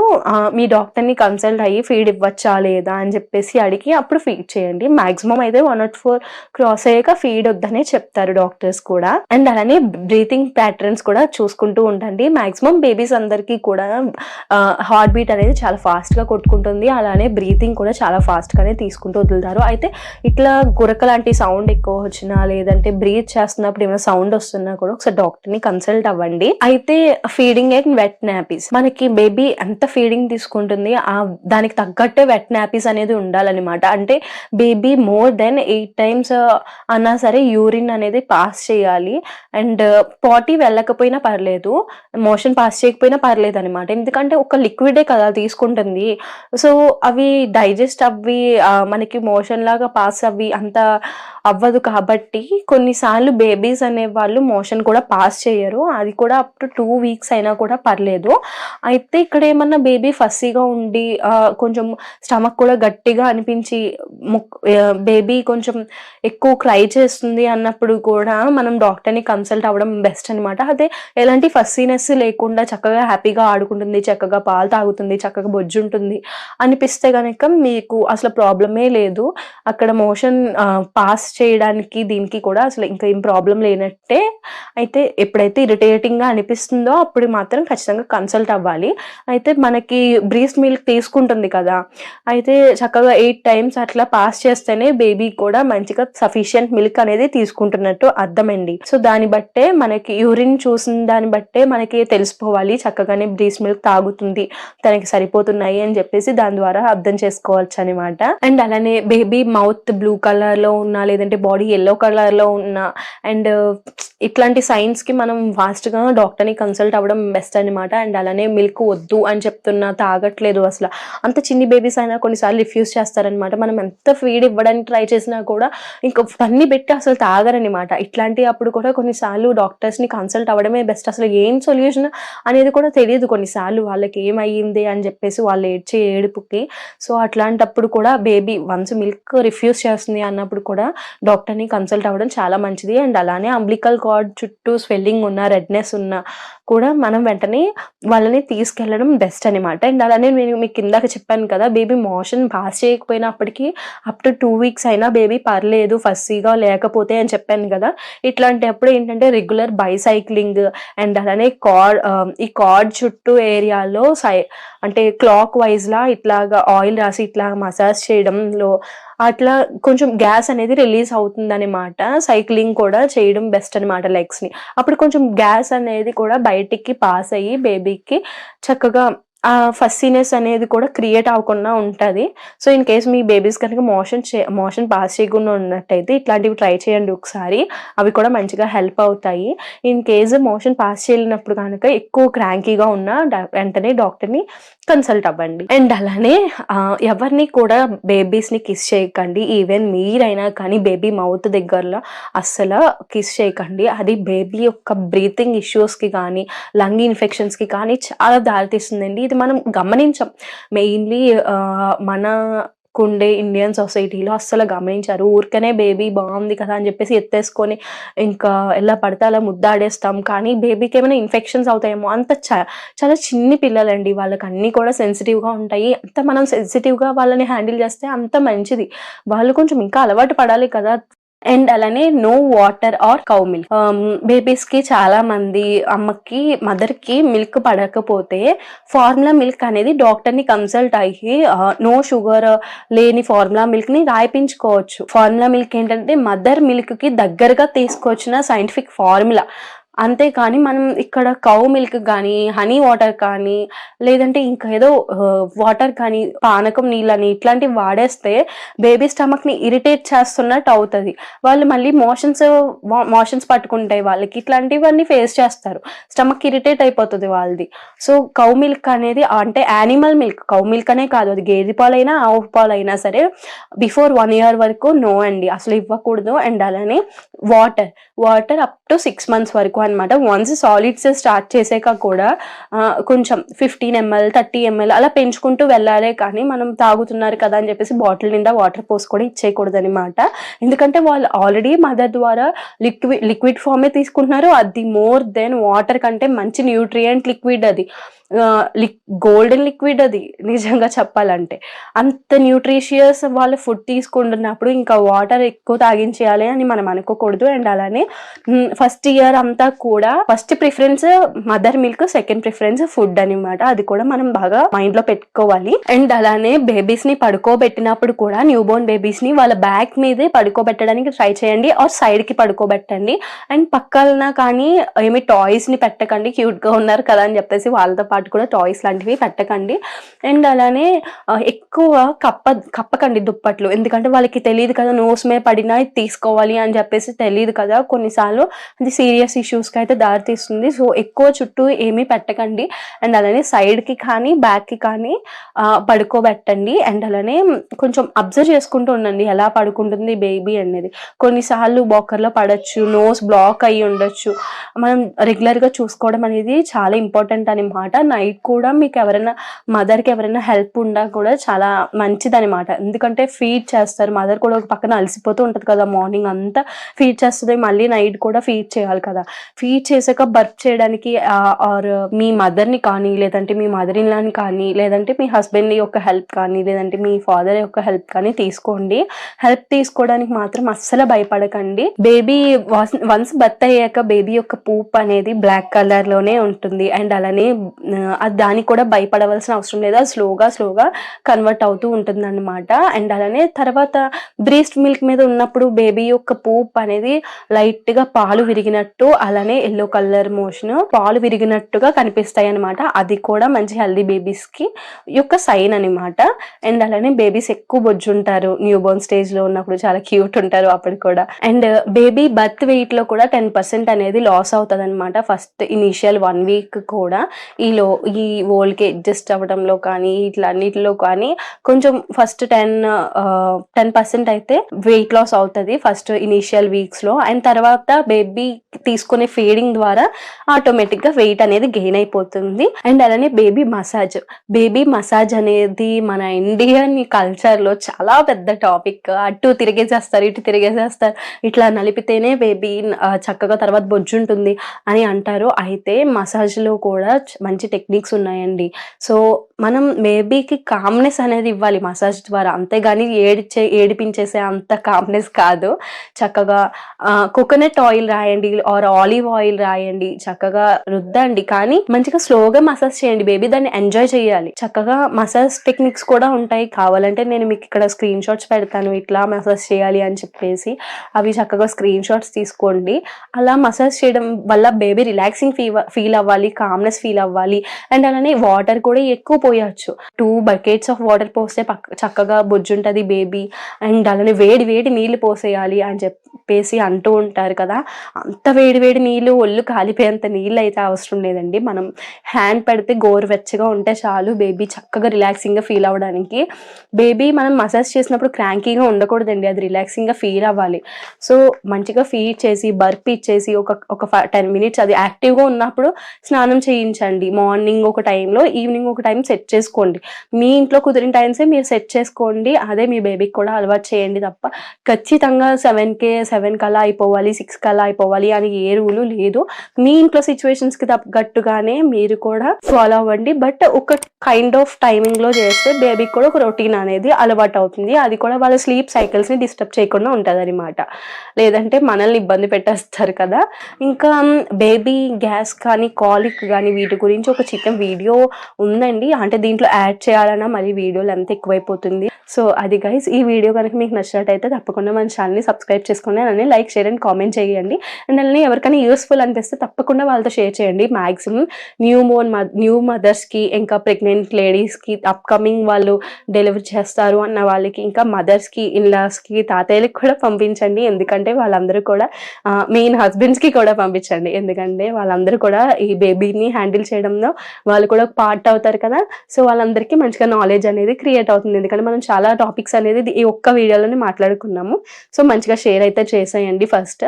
మీ డాక్టర్ని కన్సల్ట్ అయ్యి ఫీడ్ ఇవ్వచ్చా లేదా అని చెప్పేసి అడిగి అప్పుడు ఫీడ్ చేయండి. మాక్సిమం అయితే 104 క్రాస్ అయ్యాక ఫీడ్ వద్దనే చెప్తారు డాక్టర్స్ కూడా. అండ్ అలానే బ్రీతింగ్ ప్యాటర్న్స్ కూడా చూసుకుంటూ ఉండండి. మాక్సిమం బేబీస్ అందరికీ కూడా హార్ట్ బీట్ అనేది చాలా ఫాస్ట్గా కొట్టుకుంటుంది. అలానే బ్రీతింగ్ కూడా చాలా ఫాస్ట్గానే తీసుకుంటూ వదులుతారు. అయితే ఇట్లా గురక లాంటి సౌండ్ ఎక్కువ వచ్చినా లేదంటే బ్రీత్ చేస్తున్నప్పుడు ఏమైనా సౌండ్ వస్తున్నా కూడా ఒకసారి డాక్టర్ని కన్సల్ట్ అవ్వండి. అయితే ఫీడింగ్ అండ్ వెట్ నాపీస్, మనకి బేబీ ఎంత ఫీడింగ్ తీసుకుంటుంది దానికి తగ్గట్టే వెట్ నాపీస్ అనేది ఉండాలన్నమాట. అంటే బేబీ మోర్ దెన్ 8 times అన్నా సరే యూరిన్ అనేది పాస్ చేయాలి. అండ్ పాటీ వెళ్ళకపోయినా పర్లేదు, మోషన్ పాస్ చేయకపోయినా పర్లేదు అనమాట. ఎందుకంటే ఒక లిక్విడే కదా తీసుకుంటుంది. సో అవి డైజెస్ట్ అవ్వి మనకి మోషన్ లాగా పాస్ అవ్వి అంత అవ్వదు. కాబట్టి కొన్నిసార్లు బేబీస్ అనే వాళ్ళు మోషన్ కూడా పాస్ చేయరు. అది కూడా అప్ టు 2 weeks అయినా కూడా పర్లేదు. అయితే ఇక్కడ ఏమన్నా బేబీ ఫస్సీగా ఉండి కొంచెం స్టమక్ కూడా గట్టిగా అనిపించి బేబీ కొంచెం ఎక్కువ క్రై చేస్తుంది అన్నప్పుడు కూడా మనం డాక్టర్ని కన్సల్ట్ అవ్వడం బెస్ట్ అనమాట. అదే ఎలాంటి ఫస్సీనెస్ లేకుండా చక్కగా హ్యాపీగా ఆడుకుంటుంది, చక్కగా పాలు తాగుతుంది, చక్కగా బొజ్జుంటుంది అనిపిస్తే కనుక మీకు అసలు ప్రాబ్లమే లేదు. అక్కడ మోషన్ పాస్ చేయడానికి దీనికి కూడా అసలు ఇంకా ఏం ప్రాబ్లం లేనట్టే. అయితే ఎప్పుడైతే ఇరిటేటింగ్గా అనిపిస్తుందో అప్పుడు మాత్రం ఖచ్చితంగా కన్సల్ట్ అవ్వాలి. అయితే మనకి బ్రీస్ట్ మిల్క్ తీసుకుంటుంది కదా, అయితే చక్కగా 8 times అట్లా పాస్ చేస్తేనే బేబీ కూడా మంచిగా సఫిషియంట్ మిల్క్ అనేది తీసుకుంటున్నట్టు అర్థమండి. సో దాన్ని బట్టే మనకి యూరిన్ చూసిన దాన్ని బట్టే మనకి తెలిసిపోవాలి చక్కగానే బ్రీస్ట్ మిల్క్ తాగుతుంది, తనకి సరిపోతున్నాయి అని చెప్పేసి దాని ద్వారా అర్థం చేసుకోవచ్చు అనమాట. అండ్ అలానే బేబీ మౌత్ బ్లూ కలర్ లో ఉన్నా లేదంటే బాడీ ఎల్లో కలర్ లో ఉన్నా అండ్ ఇట్లాంటి సైన్స్ కి మనం ఫాస్ట్ గా డాక్టర్ ని కన్సల్ట్ అవ్వడం బెస్ట్ అనమాట. అండ్ అలానే మిల్క్ వద్దు అని చెప్తున్నా, తాగట్లేదు, అసలు అంత చిన్ని బేబీస్ అయినా కొన్నిసార్లు రిఫ్యూజ్ చేస్తారనమాట. మనం ఎంత ఫీడ్ ఇవ్వడానికి ట్రై చేసినా కూడా ఇంకా తన్ని పెట్టి అసలు తాగరనమాట. ఇట్లాంటి అప్పుడు కూడా కొన్నిసార్లు డాక్టర్స్ ని కన్సల్ట్ అవ్వడమే బెస్ట్. అసలు ఏం సొల్యూషన్ అనేది కూడా తెలియదు కొన్నిసార్లు వాళ్ళకి ఏమయ్యింది అని చెప్పేసి వాళ్ళు ఏడ్చే ఏడుపుకి. సో అట్లాంటప్పుడు కూడా బేబీ వన్స్ మిల్క్ రిఫ్యూజ్ చేస్తుంది అన్నప్పుడు కూడా డాక్టర్ని కన్సల్ట్ అవ్వడం చాలా మంచిది. అండ్ అలానే అంబ్లికల్ కార్డ్ చుట్టూ స్వెల్లింగ్ ఉన్న రెడ్నెస్ ఉన్న కూడా మనం వెంటనే వాళ్ళని తీసుకెళ్ళడం బెస్ట్ అనమాట. అండ్ అలానే నేను మీకు కిందాక చెప్పాను కదా, బేబీ మోషన్ పాస్ చేయకపోయినప్పటికీ అప్ టు 2 weeks అయినా బేబీ పర్లేదు ఫస్సీగా లేకపోతే అని చెప్పాను కదా. ఇట్లాంటప్పుడు ఏంటంటే రెగ్యులర్ బైసైక్లింగ్ అండ్ అలానే ఈ కార్డ్ చుట్టూ ఏరియాలో అంటే క్లాక్ వైజ్ లా ఇట్లాగా ఆయిల్ రాసి ఇట్లా మసాజ్ చేయడంలో అట్లా కొంచెం గ్యాస్ అనేది రిలీజ్ అవుతుంది అనమాట. సైక్లింగ్ కూడా చేయడం బెస్ట్ అనమాట లెగ్స్ ని. అప్పుడు కొంచెం గ్యాస్ అనేది కూడా బయటికి పాస్ అయ్యి బేబీకి చక్కగా ఆ ఫస్సీనెస్ అనేది కూడా క్రియేట్ అవ్వకుండా ఉంటుంది. So in case me babies కనుక మోషన్ పాస్ చేయకుండా ఉన్నట్టయితే ఇట్లాంటివి ట్రై చేయండి ఒకసారి, అవి కూడా మంచిగా హెల్ప్ అవుతాయి. ఇన్ కేస్ మోషన్ పాస్ చేయలేనప్పుడు కనుక ఎక్కువ క్రాంకీగా ఉన్న వెంటనే డాక్టర్ని కన్సల్ట్ అవ్వండి. అండ్ అలానే ఎవరిని కూడా బేబీస్ని కిస్ చేయకండి. ఈవెన్ మీరైనా కానీ బేబీ మౌత్ దగ్గరలో అస్సలు కిస్ చేయకండి. అది బేబీ యొక్క బ్రీతింగ్ ఇష్యూస్కి కానీ లంగ్ ఇన్ఫెక్షన్స్కి కానీ చాలా దారితీస్తుందండి. ఇది మనం గమనించాం మెయిన్లీ మనకుండే ఇండియన్ సొసైటీలో అస్సలు గమనించారు. ఊరికనే బేబీ బాగుంది కదా అని చెప్పేసి ఎత్తేసుకొని ఇంకా ఎలా పడితే అలా ముద్దాడేస్తాం. కానీ బేబీకి ఏమైనా ఇన్ఫెక్షన్స్ అవుతాయేమో, అంత చాలా చిన్ని పిల్లలండి, వాళ్ళకి అన్నీ కూడా సెన్సిటివ్గా ఉంటాయి. అంత మనం సెన్సిటివ్గా వాళ్ళని హ్యాండిల్ చేస్తే అంత మంచిది. వాళ్ళు కొంచెం ఇంకా అలవాటు పడాలి కదా. అండ్ అలానే no water or cow milk. Babies కి చాలా మంది అమ్మకి మదర్ కి మిల్క్ పడకపోతే ఫార్ములా మిల్క్ అనేది డాక్టర్ ని కన్సల్ట్ అయ్యి నో షుగర్ లేని ఫార్ములా మిల్క్ ని రాయిపించుకోవచ్చు. ఫార్ములా మిల్క్ ఏంటంటే మదర్ మిల్క్ కి దగ్గరగా తీసుకొచ్చిన సైంటిఫిక్ ఫార్ములా. అంతేకాని మనం ఇక్కడ కౌ మిల్క్ కానీ హనీ వాటర్ కానీ లేదంటే ఇంకా ఏదో వాటర్ కానీ పానకం నీళ్ళని ఇట్లాంటివి వాడేస్తే బేబీ స్టమక్ ని ఇరిటేట్ చేస్తున్నట్టు అవుతుంది. వాళ్ళు మళ్ళీ మోషన్స్ పట్టుకుంటాయి వాళ్ళకి, ఇట్లాంటివన్నీ ఫేస్ చేస్తారు. స్టమక్ ఇరిటేట్ అయిపోతుంది వాళ్ళది. సో కౌ మిల్క్ అనేది అంటే యానిమల్ మిల్క్, కౌ మిల్క్ అనే కాదు, అది గేదె పాలైనా ఆవు పాలైనా సరే బిఫోర్ 1 year వరకు నో అండి, అసలు ఇవ్వకూడదు. అండ్ అలానే వాటర్ అప్ టు 6 months వరకు అనమాట. వన్స్ సాలిడ్స్ స్టార్ట్ చేసాక కూడా కొంచెం 15 ml 30 ml అలా పెంచుకుంటూ వెళ్ళాలి. కానీ మనం తాగుతున్నారు కదా అని చెప్పేసి బాటిల్ నిండా వాటర్ పోసి కూడా ఇచ్చేయకూడదు అనమాట. ఎందుకంటే వాళ్ళు ఆల్రెడీ మదర్ ద్వారా లిక్విడ్ ఫామే తీసుకుంటున్నారు. అది మోర్ దెన్ వాటర్ కంటే మంచి న్యూట్రియంట్ లిక్విడ్, అది గోల్డెన్ లిక్విడ్, అది నిజంగా చెప్పాలంటే అంత న్యూట్రిషియస్ వాళ్ళ ఫుడ్ తీసుకుంటున్నప్పుడు ఇంకా వాటర్ ఎక్కువ తాగించేయాలి అని మనం అనుకోకూడదు. అండ్ అలానే ఫస్ట్ ఇయర్ అంతా కూడా first preference mother milk, second preference food అనమాట. అది కూడా మనం బాగా మైండ్ లో పెట్టుకోవాలి. అండ్ అలానే బేబీస్ ని పడుకోబెట్టినప్పుడు కూడా న్యూ బోర్న్ బేబీస్ ని వాళ్ళ బ్యాక్ మీదే పడుకోబెట్టడానికి ట్రై చేయండి, ఆర్ సైడ్ కి పడుకోబెట్టండి. అండ్ పక్కన కానీ ఏమి టాయ్స్ ని పెట్టకండి, క్యూట్ గా ఉన్నారు కదా అని చెప్పేసి వాళ్ళతో పాటు కూడా టాయ్స్ లాంటివి పెట్టకండి. అండ్ అలానే ఎక్కువ కప్పకండి దుప్పట్లు, ఎందుకంటే వాళ్ళకి తెలియదు కదా, నోస్ మీద పడినా తీసుకోవాలి అని చెప్పేసి తెలియదు కదా, కొన్నిసార్లు అది సీరియస్ ఇష్యూస్ కి అయితే దారి తీస్తుంది. సో ఎక్కువ చుట్టూ ఏమీ పెట్టకండి. అండ్ అలానే సైడ్ కి కానీ బ్యాక్ కి కానీ పడుకోబెట్టండి. అండ్ అలానే కొంచెం అబ్జర్వ్ చేసుకుంటూ ఉండండి ఎలా పడుకుంటుంది బేబీ అనేది. కొన్నిసార్లు వాకర్లో పడచ్చు, నోస్ బ్లాక్ అయ్యి ఉండొచ్చు. మనం రెగ్యులర్ గా చూసుకోవడం అనేది చాలా ఇంపార్టెంట్ అనమాట. నైట్ కూడా మీకు ఎవరైనా మదర్కి ఎవరైనా హెల్ప్ ఉన్నా కూడా చాలా మంచిది అనమాట. ఎందుకంటే ఫీడ్ చేస్తారు, మదర్ కూడా ఒక పక్కన అలసిపోతూ ఉంటుంది కదా, మార్నింగ్ అంతా ఫీడ్ చేస్తుంది, మళ్ళీ నైట్ కూడా ఫీడ్ చేయాలి కదా. ఫీడ్ చేసాక బర్ప్ చేయడానికి ఆర్ మీ మదర్ని కానీ లేదంటే మీ మదర్ ఇన్ లాని కానీ లేదంటే మీ హస్బెండ్ యొక్క హెల్ప్ కానీ లేదంటే మీ ఫాదర్ యొక్క హెల్ప్ కానీ తీసుకోండి. హెల్ప్ తీసుకోవడానికి మాత్రం అస్సలు భయపడకండి. బేబీ వన్స్ బర్త్ అయ్యాక బేబీ యొక్క పూప్ అనేది బ్లాక్ కలర్ లోనే ఉంటుంది. అండ్ అలానే దానికి కూడా భయపడవలసిన అవసరం లేదు, అది స్లోగా కన్వర్ట్ అవుతూ ఉంటుంది అనమాట. అండ్ అలానే తర్వాత బ్రెస్ట్ మిల్క్ మీద ఉన్నప్పుడు బేబీ యొక్క పూప్ అనేది లైట్ గా పాలు విరిగినట్టు, అలానే ఎల్లో కలర్ మోషన్ పాలు విరిగినట్టుగా కనిపిస్తాయి అనమాట. అది కూడా మంచి హెల్దీ బేబీస్ కి యొక్క సైన్ అనమాట. అండ్ అలానే బేబీస్ ఎక్కువ బొజ్జుంటారు, న్యూ బోర్న్ స్టేజ్ లో ఉన్నప్పుడు చాలా క్యూట్ ఉంటారు అప్పుడు కూడా. అండ్ బేబీ బర్త్ వెయిట్ లో కూడా 10% అనేది లాస్ అవుతుంది అనమాట. ఫస్ట్ ఇనిషియల్ 1 week కూడా ఈ ఓల్డ్ కి అడ్జస్ట్ అవ్వడంలో కానీ ఇట్లా అన్నిటిలో కానీ కొంచెం ఫస్ట్ 10% అయితే వెయిట్ లాస్ అవుతుంది ఫస్ట్ ఇనిషియల్ వీక్స్ లో. అండ్ తర్వాత బేబీ తీసుకునే ఫీడింగ్ ద్వారా ఆటోమేటిక్ గా వెయిట్ అనేది గెయిన్ అయిపోతుంది. అండ్ అలానే బేబీ మసాజ్ అనేది మన ఇండియన్ కల్చర్ లో చాలా పెద్ద టాపిక్. అటు తిరిగేసేస్తారు, ఇటు తిరిగేసేస్తారు, ఇట్లా నలిపితేనే బేబీ చక్కగా తర్వాత బొజ్జుంటుంది అని అంటారు. అయితే మసాజ్ లో కూడా మంచి టెక్నిక్స్ ఉన్నాయండి. సో మనం బేబీకి కామ్నెస్ అనేది ఇవ్వాలి మసాజ్ ద్వారా, అంతేగాని ఏడిపించేసే అంత కామ్నెస్ కాదు. చక్కగా కోకోనట్ ఆయిల్ రాయండి ఆర్ ఆలివ్ ఆయిల్ రాయండి, చక్కగా రుద్దండి, కానీ మంచిగా స్లోగా మసాజ్ చేయండి. బేబీ దాన్ని ఎంజాయ్ చేయాలి. చక్కగా మసాజ్ టెక్నిక్స్ కూడా ఉంటాయి, కావాలంటే నేను మీకు ఇక్కడ స్క్రీన్ షాట్స్ పెడతాను ఇట్లా మసాజ్ చేయాలి అని చెప్పేసి, అవి చక్కగా స్క్రీన్ షాట్స్ తీసుకోండి. అలా మసాజ్ చేయడం వల్ల బేబీ రిలాక్సింగ్ ఫీల్ అవ్వాలి, కామ్నెస్ ఫీల్ అవ్వాలి. అండ్ అలానే వాటర్ కూడా ఎక్కువ పోయచ్చు. 2 buckets ఆఫ్ వాటర్ పోస్తే చక్కగా బొజ్జుంటది బేబీ. అండ్ అలానే వేడి నీళ్లు పోసేయాలి అని చెప్పేసి అంటూ ఉంటారు కదా, అంత వేడి నీళ్ళు ఒళ్ళు కాలిపోయేంత నీళ్ళు అయితే అవసరం లేదండి. మనం హ్యాండ్ పెడితే గోరువెచ్చగా ఉంటే చాలు బేబీ చక్కగా రిలాక్సింగ్ గా ఫీల్ అవ్వడానికి. బేబీ మనం మసాజ్ చేసినప్పుడు క్రాంకీగా ఉండకూడదండి, అది రిలాక్సింగ్ గా ఫీల్ అవ్వాలి. సో మంచిగా ఫీడ్ చేసి బర్ప్ ఇచ్చేసి ఒక 10 minutes అది యాక్టివ్ గా ఉన్నప్పుడు స్నానం చేయించండి. మార్నింగ్ ఒక టైంలో, ఈవినింగ్ ఒక టైం సెట్ చేసుకోండి. మీ ఇంట్లో కుదిరిన టైమ్సే మీరు సెట్ చేసుకోండి. అదే మీ బేబీకి కూడా అలవాటు చేయండి తప్ప ఖచ్చితంగా 7 7 కల్లా అయిపోవాలి, 6 కల్లా అయిపోవాలి అని ఏ రూలు లేదు. మీ ఇంట్లో సిచ్యువేషన్స్కి తగ్గట్టుగానే మీరు కూడా ఫాలో అవ్వండి. బట్ ఒక కైండ్ ఆఫ్ టైమింగ్లో చేస్తే బేబీకి కూడా ఒక రొటీన్ అనేది అలవాటు అవుతుంది. అది కూడా వాళ్ళ స్లీప్ సైకిల్స్ని డిస్టర్బ్ చేయకుండా ఉంటుంది అనమాట. లేదంటే మనల్ని ఇబ్బంది పెట్టేస్తారు కదా. ఇంకా బేబీ గ్యాస్ కానీ కాలిక్ కానీ వీటి గురించి ఒక చిన్న వీడియో ఉందండి. అంటే దీంట్లో యాడ్ చేయాలన్నా మరి వీడియోలు అంతా ఎక్కువైపోతుంది. సో అది గైస్, ఈ వీడియో కనుక మీకు నచ్చినట్టయితే తప్పకుండా మన ఛానల్ని సబ్స్క్రైబ్ చేసుకుని అలానే లైక్, షేర్ అండ్ కామెంట్ చేయండి. అండ్ అలానే ఎవరికైనా యూస్ఫుల్ అనిపిస్తే తప్పకుండా వాళ్ళతో షేర్ చేయండి. మ్యాక్సిమం న్యూ మదర్స్కి, ఇంకా ప్రెగ్నెంట్ లేడీస్కి, అప్కమింగ్ వాళ్ళు డెలివరీ చేస్తారు అన్న వాళ్ళకి, ఇంకా మదర్స్కి, ఇన్లాస్కి, తాతయ్యలకి కూడా పంపించండి. ఎందుకంటే వాళ్ళందరూ కూడా మెయిన్ హస్బెండ్స్కి కూడా పంపించండి. ఎందుకంటే వాళ్ళందరూ కూడా ఈ బేబీని హ్యాండిల్ చేయడంలో వాళ్ళు కూడా పార్ట్ అవుతారు కదా. సో వాళ్ళందరికీ మంచిగా నాలెడ్జ్ అనేది క్రియేట్ అవుతుంది. ఎందుకంటే మనం చాలా టాపిక్స్ అనేది ఈ ఒక్క వీడియోలోనే మాట్లాడుకున్నాము. సో మంచిగా షేర్ అయితే చేసేయండి ఫస్ట్.